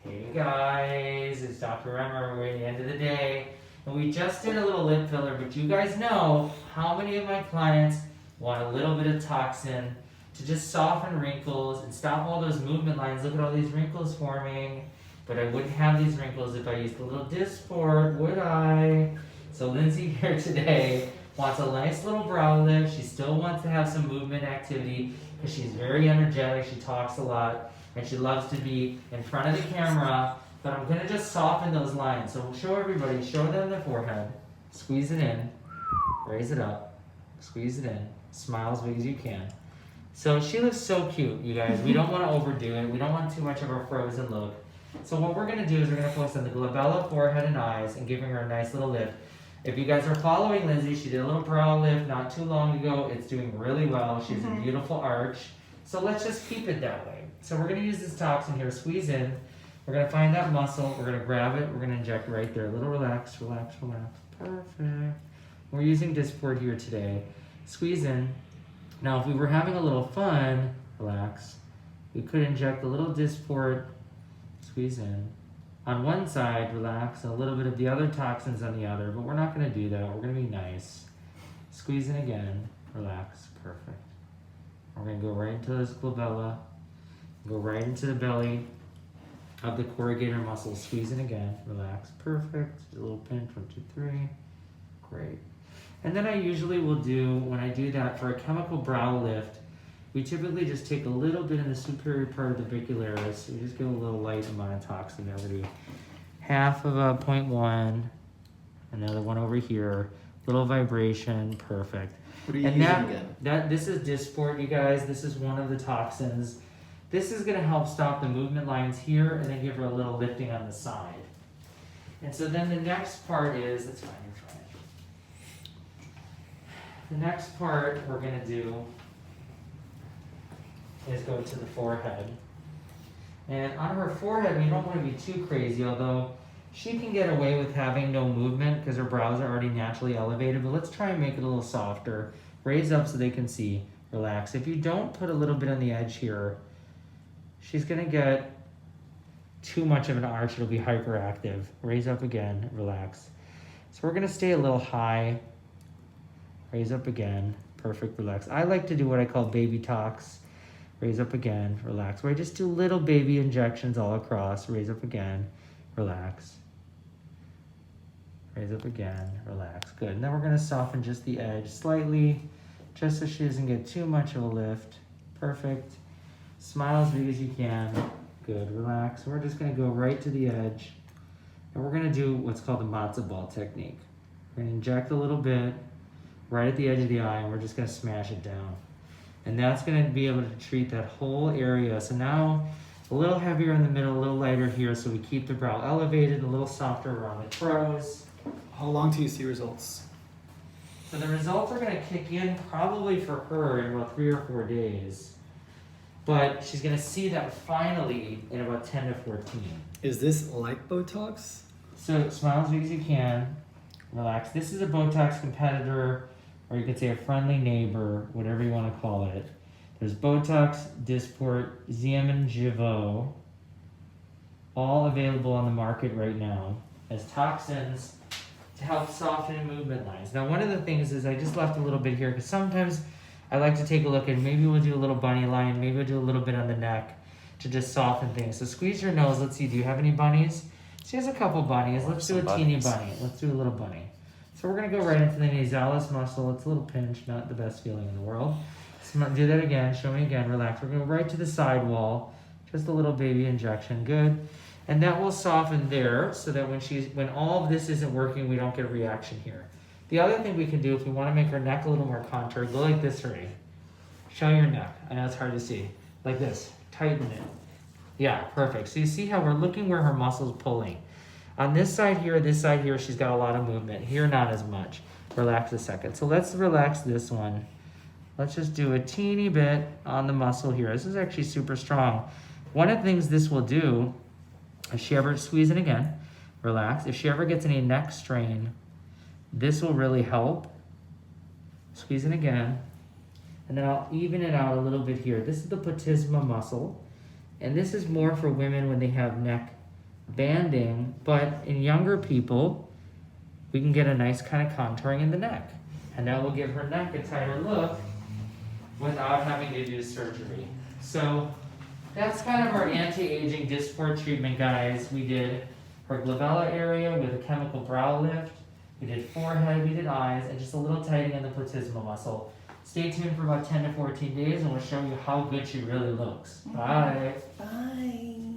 Hey guys, it's Dr. Emer. We're at the end of the day. And we just did a little lip filler, but you guys know how many of my clients want a little bit of toxin to just soften wrinkles and stop all those movement lines. Look at all these wrinkles forming. But I wouldn't have these wrinkles if I used a little Dysport, would I? So Lindsay here today wants a nice little brow lift. She still wants to have some movement activity because she's very energetic. She talks a lot and she loves to be in front of the camera. But I'm gonna just soften those lines. So we'll show everybody, show them the forehead, squeeze it in, raise it up, squeeze it in, smile as big as you can. So she looks so cute, you guys. We don't want to overdo it. We don't want too much of a frozen look. So what we're gonna do is we're gonna focus on the glabella, forehead, and eyes, and giving her a nice little lift. If you guys are following Lindsay, she did a little brow lift not too long ago. It's doing really well. She has a beautiful arch. So let's just keep it that way. So we're gonna use this toxin here, squeeze in. We're gonna find that muscle, we're gonna grab it, we're gonna inject right there. A little relax, relax, relax. Perfect. We're using Dysport here today. Squeeze in. Now if we were having a little fun, relax, we could inject a little Dysport, squeeze in. On one side, relax, and a little bit of the other toxins on the other, but we're not gonna do that. We're gonna be nice. Squeeze in again, relax, perfect. We're gonna go right into this glabella, go right into the belly of the corrugator muscles. Squeeze in again, relax, perfect. A little pinch, 1, 2, 3, great. And then I usually will do, when I do that for a chemical brow lift, we typically just take a little bit in the superior part of the bicularis. We just give a little light amount of toxin there. We do half of a 0.1, another one over here, little vibration, perfect. What are you and using again? This is Dysport, you guys. This is one of the toxins. This is gonna help stop the movement lines here and then give her a little lifting on the side. And so then the next part is, that's fine, you're fine. The next part we're gonna do is go to the forehead. And on her forehead, we don't want to be too crazy, although she can get away with having no movement because her brows are already naturally elevated, but let's try and make it a little softer. Raise up so they can see, relax. If you don't put a little bit on the edge here, she's gonna get too much of an arch, it'll be hyperactive. Raise up again, relax. So we're gonna stay a little high. Raise up again, perfect, relax. I like to do what I call baby talks. Raise up again, relax. Where I just do little baby injections all across. Raise up again, relax. Raise up again, relax. Good. And then we're gonna soften just the edge slightly, just so she doesn't get too much of a lift. Perfect. Smile as big as you can. Good, relax. We're just gonna go right to the edge. And we're gonna do what's called the matzo ball technique. We're gonna inject a little bit right at the edge of the eye, and we're just gonna smash it down. And that's gonna be able to treat that whole area. So now, a little heavier in the middle, a little lighter here, so we keep the brow elevated, a little softer around the crow's. How long do you see results? So the results are gonna kick in probably for her in about 3 or 4 days. But she's gonna see that finally in about 10 to 14. Is this like Botox? So smile as big as you can, relax. This is a Botox competitor, or you could say a friendly neighbor, whatever you want to call it. There's Botox, Dysport, Ziem, and Jeuveau, all available on the market right now as toxins to help soften movement lines. Now, one of the things is I just left a little bit here because sometimes I like to take a look and maybe we'll do a little bunny line, maybe we'll do a little bit on the neck to just soften things. So squeeze your nose. Let's see, do you have any bunnies? She has a couple bunnies. Let's do a teeny bunny. Let's do a little bunny. So we're gonna go right into the nasalis muscle. It's a little pinch, not the best feeling in the world. So do that again, show me again, relax. We're gonna go right to the side wall, just a little baby injection, good. And that will soften there so that when all of this isn't working, we don't get a reaction here. The other thing we can do if we wanna make her neck a little more contoured, go like this already. Show your neck, I know it's hard to see. Like this, tighten it. Yeah, perfect. So you see how we're looking where her muscle's pulling. On this side here, she's got a lot of movement. Here, not as much. Relax a second. So let's relax this one. Let's just do a teeny bit on the muscle here. This is actually super strong. One of the things this will do, if she ever, squeeze it again, relax. If she ever gets any neck strain, this will really help. Squeeze it again. And then I'll even it out a little bit here. This is the platysma muscle. And this is more for women when they have neck banding, but in younger people, we can get a nice kind of contouring in the neck. And that will give her neck a tighter look without having to do surgery. So that's kind of our anti-aging Dysport treatment, guys. We did her glabella area with a chemical brow lift. We did forehead, we did eyes, and just a little tightening in the platysmal muscle. Stay tuned for about 10 to 14 days and we'll show you how good she really looks. Bye. Bye.